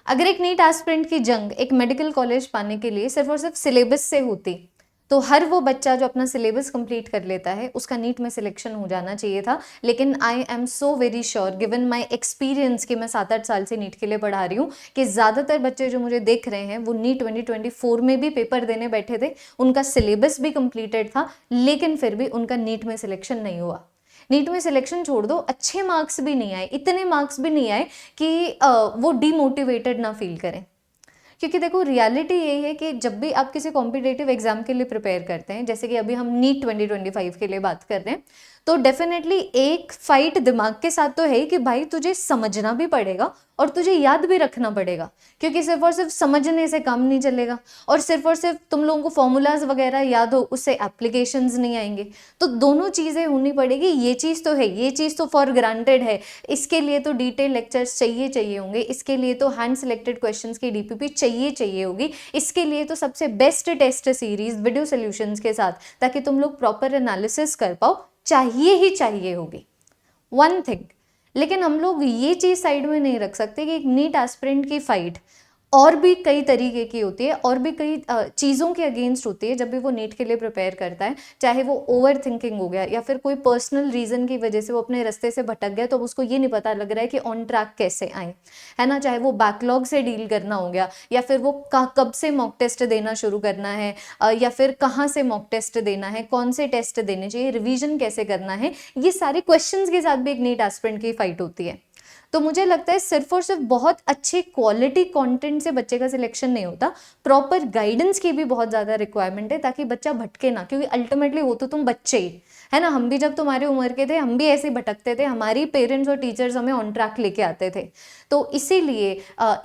अगर एक NEET aspirant की जंग एक मेडिकल कॉलेज पाने के लिए सिर्फ और सिर्फ सिलेबस से होती, तो हर वो बच्चा जो अपना सिलेबस कंप्लीट कर लेता है उसका नीट में सिलेक्शन हो जाना चाहिए था। लेकिन I am so very sure given my experience कि मैं 7-8 साल से नीट के लिए पढ़ा रही हूँ कि ज़्यादातर बच्चे जो मुझे देख रहे हैं वो नीट 2024 में भी पेपर देने बैठे थे, उनका सिलेबस भी कंप्लीटेड था, लेकिन फिर भी उनका नीट में सिलेक्शन नहीं हुआ। नीट में सिलेक्शन छोड़ दो, अच्छे मार्क्स भी नहीं आए, इतने मार्क्स भी नहीं आए कि वो डीमोटिवेटेड ना फील करें। क्योंकि देखो रियलिटी यही है कि जब भी आप किसी कॉम्पिटेटिव एग्जाम के लिए प्रिपेयर करते हैं, जैसे कि अभी हम नीट 2025 के लिए बात कर रहे हैं, तो डेफिनेटली एक फाइट दिमाग के साथ तो है ही कि भाई तुझे समझना भी पड़ेगा और तुझे याद भी रखना पड़ेगा, क्योंकि सिर्फ और सिर्फ समझने से काम नहीं चलेगा और सिर्फ तुम लोगों को फॉर्मूलाज वगैरह याद हो उससे एप्लीकेशंस नहीं आएंगे। तो दोनों चीज़ें होनी पड़ेगी। ये चीज़ तो है, ये चीज़ तो फॉर ग्रांटेड है, इसके लिए तो डिटेल लेक्चर्स चाहिए होंगे, इसके लिए तो हैंड सेलेक्टेड क्वेश्चंस की डीपीपी चाहिए होगी, इसके लिए तो सबसे best test series video solutions के साथ, ताकि तुम लोग प्रॉपर एनालिसिस कर पाओ, चाहिए होगी वन थिंग। लेकिन हम लोग ये चीज़ साइड में नहीं रख सकते कि एक नीट एस्पिरेंट की फाइट और भी कई तरीके की होती है और भी कई चीज़ों के अगेंस्ट होती है जब भी वो नीट के लिए प्रिपेयर करता है। चाहे वो ओवर थिंकिंग हो गया या फिर कोई पर्सनल रीज़न की वजह से वो अपने रास्ते से भटक गया, तो उसको ये नहीं पता लग रहा है कि ऑन ट्रैक कैसे आए, है ना। चाहे वो बैकलॉग से डील करना हो गया, या फिर वो कब से मॉक टेस्ट देना शुरू करना है, या फिर कहाँ से मॉक टेस्ट देना है, कौन से टेस्ट देने चाहिए, रिवीजन कैसे करना है, ये सारे क्वेश्चंस के साथ भी एक नीट एस्पिरेंट की फाइट होती है। तो मुझे लगता है सिर्फ और सिर्फ बहुत अच्छे क्वालिटी कंटेंट से बच्चे का सिलेक्शन नहीं होता, प्रॉपर गाइडेंस की भी बहुत ज़्यादा रिक्वायरमेंट है, ताकि बच्चा भटके ना, क्योंकि अल्टीमेटली हो तो तुम बच्चे ही, है ना। हम भी जब तुम्हारी उम्र के थे हम भी ऐसे भटकते थे, हमारी पेरेंट्स और टीचर्स हमें ऑन ट्रैक लेके आते थे। तो इसीलिए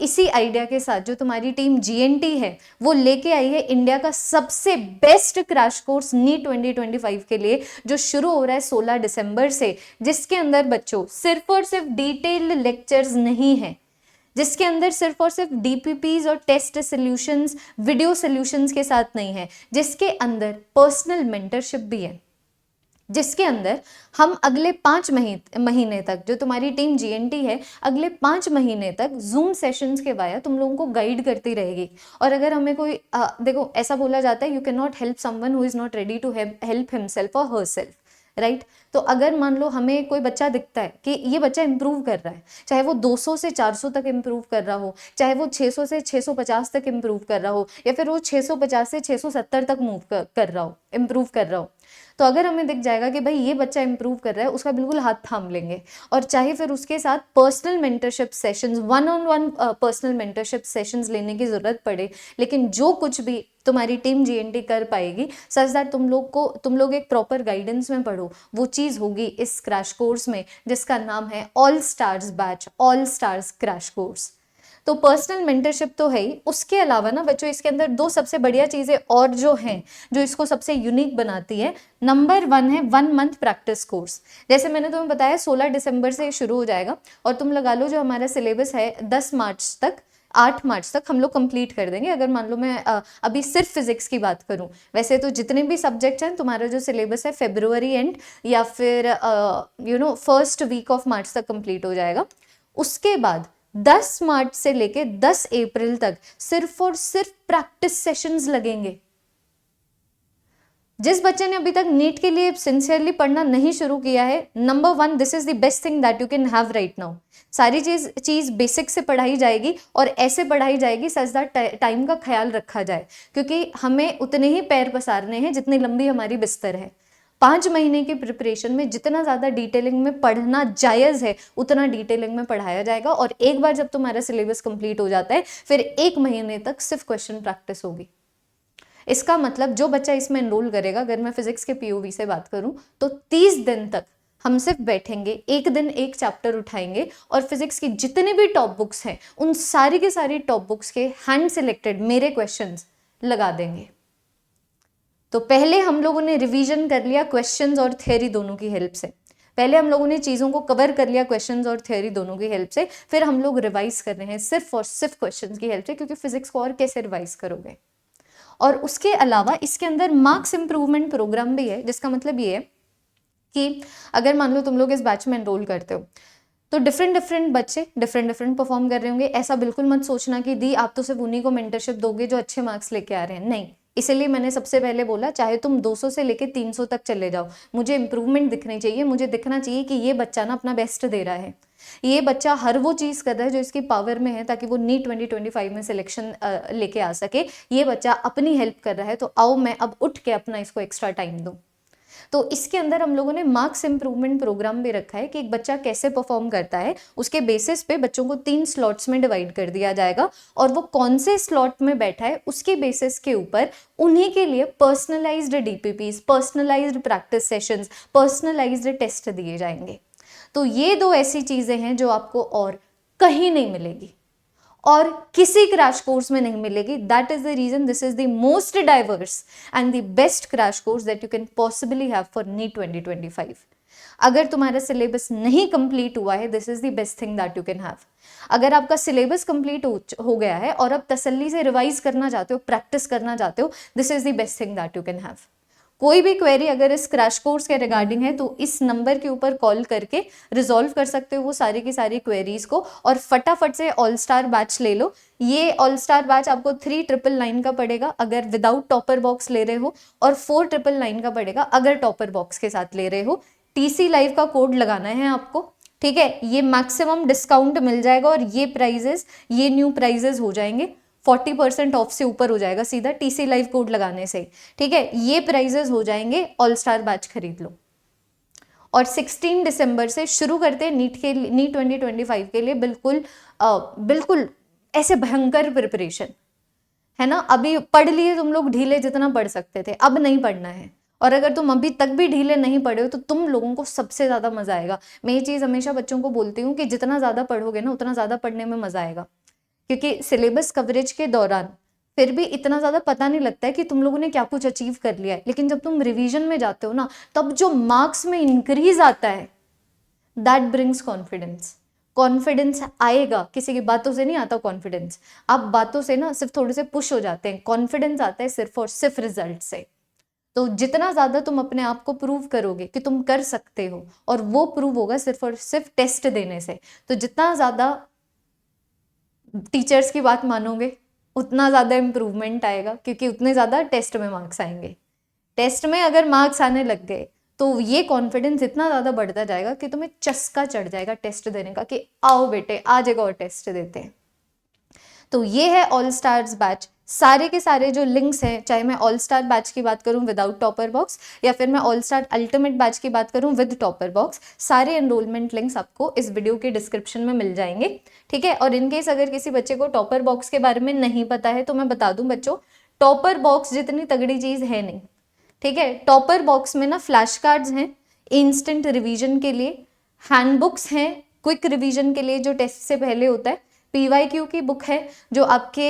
इसी आइडिया के साथ जो तुम्हारी टीम जीएनटी है वो लेके आई है इंडिया का सबसे बेस्ट क्रैश कोर्स नीट 2025 के लिए, जो शुरू हो रहा है 16 दिसंबर से, जिसके अंदर बच्चों सिर्फ और सिर्फ डिटेल्ड लेक्चर्स नहीं है, जिसके अंदर सिर्फ और सिर्फ डीपीपीज और टेस्ट सॉल्यूशंस वीडियो सॉल्यूशंस के साथ नहीं है, जिसके अंदर पर्सनल मेंटरशिप भी है, जिसके अंदर हम अगले 5 महीने तक, जो तुम्हारी टीम जीएनटी है अगले 5 महीने तक जूम सेशंस के वाया तुम लोगों को गाइड करती रहेगी। और अगर हमें कोई देखो ऐसा बोला जाता है, you can not help someone who is not ready to help himself और हरसेल्फ, राइट। तो अगर मान लो हमें कोई बच्चा दिखता है कि ये बच्चा इंप्रूव कर रहा है, चाहे वो 200 से 400 तक इंप्रूव कर रहा हो, चाहे वो 600 से 650 तक इंप्रूव कर रहा हो, या फिर वो 650 से 670 तक मूव कर रहा हो, इंप्रूव कर रहा हो, तो अगर हमें दिख जाएगा कि भाई ये बच्चा इंप्रूव कर रहा है, उसका बिल्कुल हाथ थाम लेंगे। और चाहे फिर उसके साथ personal mentorship sessions, one on one personal mentorship sessions लेने की ज़रूरत पड़े, लेकिन जो कुछ भी तुम्हारी टीम जीएनटी कर पाएगी, सच दैट तुम लोग एक प्रॉपर गाइडेंस में पढ़ो, वो चीज़ होगी इस क्रैश कोर्स में, जिसका नाम है all stars batch, all stars crash course. तो पर्सनल मेंटरशिप तो है ही, उसके अलावा ना बच्चों इसके अंदर 2 सबसे बढ़िया चीज़ें और जो हैं, जो इसको सबसे यूनिक बनाती है। नंबर 1 है 1 मंथ प्रैक्टिस कोर्स। जैसे मैंने तुम्हें बताया 16 दिसंबर से शुरू हो जाएगा, और तुम लगा लो जो हमारा सिलेबस है 10 मार्च तक, 8 मार्च तक हम लोग कंप्लीट कर देंगे। अगर मान लो मैं अभी सिर्फ फिजिक्स की बात करूं, वैसे तो जितने भी सब्जेक्ट्स हैं तुम्हारा जो सिलेबस है फरवरी एंड या फिर फर्स्ट वीक ऑफ मार्च तक कंप्लीट हो जाएगा। उसके बाद 10 मार्च से लेके 10 अप्रैल तक सिर्फ और सिर्फ प्रैक्टिस सेशंस लगेंगे। जिस बच्चे ने अभी तक नीट के लिए सिंसियरली पढ़ना नहीं शुरू किया है, number 1 this is the best thing that you can have right now. सारी चीज बेसिक से पढ़ाई जाएगी और ऐसे पढ़ाई जाएगी सच दैट टाइम का ख्याल रखा जाए, क्योंकि हमें उतने ही पैर पसारने हैं जितनी लंबी हमारी बिस्तर है। 5 महीने की प्रिपरेशन में जितना ज़्यादा डिटेलिंग में पढ़ना जायज़ है उतना डिटेलिंग में पढ़ाया जाएगा, और एक बार जब तुम्हारा सिलेबस कंप्लीट हो जाता है फिर 1 महीने तक सिर्फ क्वेश्चन प्रैक्टिस होगी। इसका मतलब जो बच्चा इसमें एनरोल करेगा, अगर मैं फिजिक्स के पीओवी से बात करूं, तो 30 दिन तक हम सिर्फ बैठेंगे, एक दिन एक चैप्टर उठाएंगे और फिजिक्स की जितने भी टॉप बुक्स हैं उन सारी के सारी टॉप बुक्स के हैंड सिलेक्टेड मेरे क्वेश्चंस लगा देंगे। तो पहले हम लोगों ने रिवीजन कर लिया क्वेश्चंस और थ्योरी दोनों की हेल्प से, पहले हम लोगों ने चीज़ों को कवर कर लिया क्वेश्चंस और थ्योरी दोनों की हेल्प से, फिर हम लोग रिवाइज कर रहे हैं सिर्फ और सिर्फ क्वेश्चंस की हेल्प से, क्योंकि फिजिक्स को और कैसे रिवाइज करोगे। और उसके अलावा इसके अंदर मार्क्स इंप्रूवमेंट प्रोग्राम भी है, जिसका मतलब ये है कि अगर मान लो तुम लोग इस बैच में एनरोल करते हो, तो डिफरेंट डिफरेंट बच्चे डिफरेंट डिफरेंट परफॉर्म कर रहे होंगे। ऐसा बिल्कुल मत सोचना कि दी आप तो सिर्फ उन्हीं को मेंटरशिप दोगे जो अच्छे मार्क्स लेके आ रहे हैं, नहीं। इसीलिए मैंने सबसे पहले बोला चाहे तुम 200 से लेके 300 तक चले जाओ, मुझे इंप्रूवमेंट दिखनी चाहिए, मुझे दिखना चाहिए कि ये बच्चा ना अपना बेस्ट दे रहा है, ये बच्चा हर वो चीज़ कर रहा है जो इसकी पावर में है ताकि वो नीट 2025 में सिलेक्शन लेके आ सके, ये बच्चा अपनी हेल्प कर रहा है, तो आओ मैं अब उठ के अपना इसको एक्स्ट्रा टाइम दूँ। तो इसके अंदर हम लोगों ने मार्क्स इंप्रूवमेंट प्रोग्राम भी रखा है कि एक बच्चा कैसे परफॉर्म करता है, उसके बेसिस पे बच्चों को 3 स्लॉट्स में डिवाइड कर दिया जाएगा और वो कौन से स्लॉट में बैठा है उसके बेसिस के ऊपर उन्हीं के लिए personalised DPPs, personalised practice sessions, personalised test दिए जाएंगे। तो ये 2 ऐसी चीजें हैं जो आपको और कहीं नहीं मिलेगी और किसी क्रैश कोर्स में नहीं मिलेगी। That is the reason this is the most diverse and the best crash course that you can possibly have for NEET 2025। अगर तुम्हारा सिलेबस नहीं कंप्लीट हुआ है, this is the best thing that you can have. अगर आपका syllabus complete हो गया है और अब तसल्ली से रिवाइज करना चाहते हो, प्रैक्टिस करना चाहते हो, this is the best thing that you can have. कोई भी क्वेरी अगर इस क्रैश कोर्स के रिगार्डिंग है तो इस नंबर के ऊपर कॉल करके रिजॉल्व कर सकते हो वो सारी की सारी क्वेरीज को, और फटाफट से ऑल स्टार बैच ले लो। ये ऑल स्टार बैच आपको 3999 का पड़ेगा अगर विदाउट टॉपर बॉक्स ले रहे हो, और 4999 का पड़ेगा अगर टॉपर बॉक्स के साथ ले रहे हो। TC लाइव का कोड लगाना है आपको, ठीक है। ये मैक्सिमम डिस्काउंट मिल जाएगा और ये प्राइजेस, ये न्यू प्राइजेस हो जाएंगे, 40% ऑफ से ऊपर हो जाएगा सीधा TC लाइव कोड लगाने से, ठीक है। ये प्राइजेस हो जाएंगे, ऑल स्टार बैच खरीद लो। और 16 दिसंबर से शुरू करते हैं नीट 2025 के लिए बिल्कुल ऐसे भयंकर प्रिपरेशन, है ना। अभी पढ़ लिए तुम लोग ढीले जितना पढ़ सकते थे, अब नहीं पढ़ना है। और अगर तुम अभी तक भी ढीले नहीं पढ़े हो तो तुम लोगों को सबसे ज़्यादा मज़ा आएगा। मैं ये चीज़ हमेशा बच्चों को बोलती हूँ कि जितना ज़्यादा पढ़ोगे ना उतना ज़्यादा पढ़ने में मज़ा आएगा, क्योंकि सिलेबस कवरेज के दौरान फिर भी इतना ज़्यादा पता नहीं लगता है कि तुम लोगों ने क्या कुछ अचीव कर लिया है, लेकिन जब तुम रिवीजन में जाते हो ना तब जो मार्क्स में इंक्रीज आता है, दैट ब्रिंग्स कॉन्फिडेंस। कॉन्फिडेंस आएगा, किसी की बातों से नहीं आता कॉन्फिडेंस। आप बातों से ना सिर्फ थोड़े से पुश हो जाते हैं, कॉन्फिडेंस आता है सिर्फ और सिर्फ रिजल्ट से। तो जितना ज़्यादा तुम अपने आप को प्रूव करोगे कि तुम कर सकते हो, और वो प्रूव होगा सिर्फ और सिर्फ टेस्ट देने से, तो जितना ज़्यादा टीचर्स की बात मानोगे उतना ज़्यादा इम्प्रूवमेंट आएगा, क्योंकि उतने ज़्यादा टेस्ट में मार्क्स आएंगे। टेस्ट में अगर मार्क्स आने लग गए तो ये कॉन्फिडेंस इतना ज़्यादा बढ़ता जाएगा कि तुम्हें चस्का चढ़ जाएगा टेस्ट देने का कि आओ बेटे आज एक और टेस्ट देते हैं। तो ये है ऑल स्टार्स बैच। सारे के सारे जो लिंक्स हैं, चाहे मैं ऑल स्टार बैच की बात करूं विदाउट टॉपर बॉक्स या फिर मैं ऑल स्टार अल्टीमेट बैच की बात करूं विद टॉपर बॉक्स, सारे एनरोलमेंट लिंक्स आपको इस वीडियो के डिस्क्रिप्शन में मिल जाएंगे, ठीक है। और इनकेस अगर किसी बच्चे को टॉपर बॉक्स के बारे में नहीं पता है तो मैं बता दूं बच्चों, टॉपर बॉक्स जितनी तगड़ी चीज़ है नहीं, ठीक है। टॉपर बॉक्स में ना फ्लैश कार्ड्स हैं इंस्टेंट रिवीजन के लिए, हैंडबुक्स हैं क्विक रिवीजन के लिए जो टेस्ट से पहले होता है, PYQ की बुक है जो आपके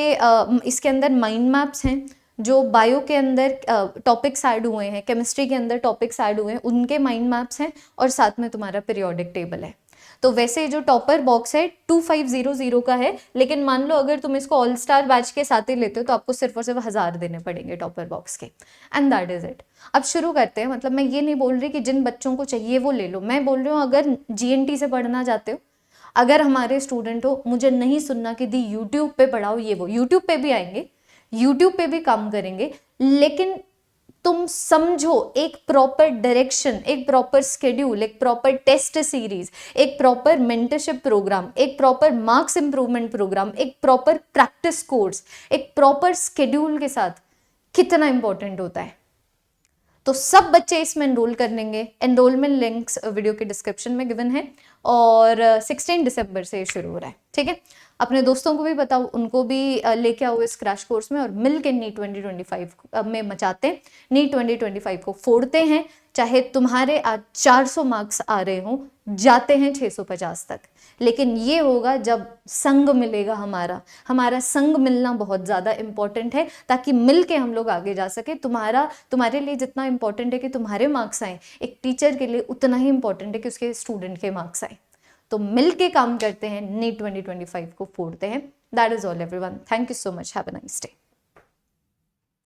इसके अंदर माइंड मैप्स हैं, जो बायो के अंदर टॉपिक्स ऐड हुए हैं, केमिस्ट्री के अंदर टॉपिक्स ऐड हुए हैं उनके माइंड मैप्स हैं, और साथ में तुम्हारा पीरियोडिक टेबल है। तो वैसे जो टॉपर बॉक्स है 2500 का है, लेकिन मान लो अगर तुम इसको ऑल स्टार बैच के साथ ही लेते हो तो आपको सिर्फ और सिर्फ 1000 देने पड़ेंगे टॉपर बॉक्स के, एंड दैट इज इट। अब शुरू करते हैं। मतलब मैं ये नहीं बोल रही कि जिन बच्चों को चाहिए वो ले लो, मैं बोल रही हूँ अगर GNT से पढ़ना चाहते हो, अगर हमारे स्टूडेंट हो, मुझे नहीं सुनना कि दी यूट्यूब पे पढ़ाओ ये वो, यूट्यूब पे भी आएंगे, यूट्यूब पे भी काम करेंगे, लेकिन तुम समझो एक प्रॉपर डायरेक्शन, एक प्रॉपर स्केड्यूल, एक प्रॉपर टेस्ट सीरीज, एक प्रॉपर मेंटरशिप प्रोग्राम, एक प्रॉपर मार्क्स इंप्रूवमेंट प्रोग्राम, एक प्रॉपर प्रैक्टिस कोर्स, एक प्रॉपर स्केड्यूल के साथ कितना इंपॉर्टेंट होता है। तो सब बच्चे इसमें एनरोल कर लेंगे। एनरोलमेंट लिंक्स वीडियो के डिस्क्रिप्शन में गिवन है, और 16 दिसंबर से शुरू हो रहा है, ठीक है। अपने दोस्तों को भी बताओ, उनको भी लेके आओ इस क्रैश कोर्स में, और मिल के नीट 2025 में मचाते हैं, नीट 2025 को फोड़ते हैं। चाहे तुम्हारे आज 400 मार्क्स आ रहे हों, जाते हैं 650 तक, लेकिन ये होगा जब संग मिलेगा। हमारा संग मिलना बहुत ज़्यादा इंपॉर्टेंट है, ताकि मिल के हम लोग आगे जा सके। तुम्हारे लिए जितना इंपॉर्टेंट है कि तुम्हारे मार्क्स आए, एक टीचर के लिए उतना ही इंपॉर्टेंट है कि उसके स्टूडेंट के मार्क्स आए। तो मिल के काम करते हैं, नीट 2025 को फोड़ते हैं। That is all everyone, thank you so much, have a nice day.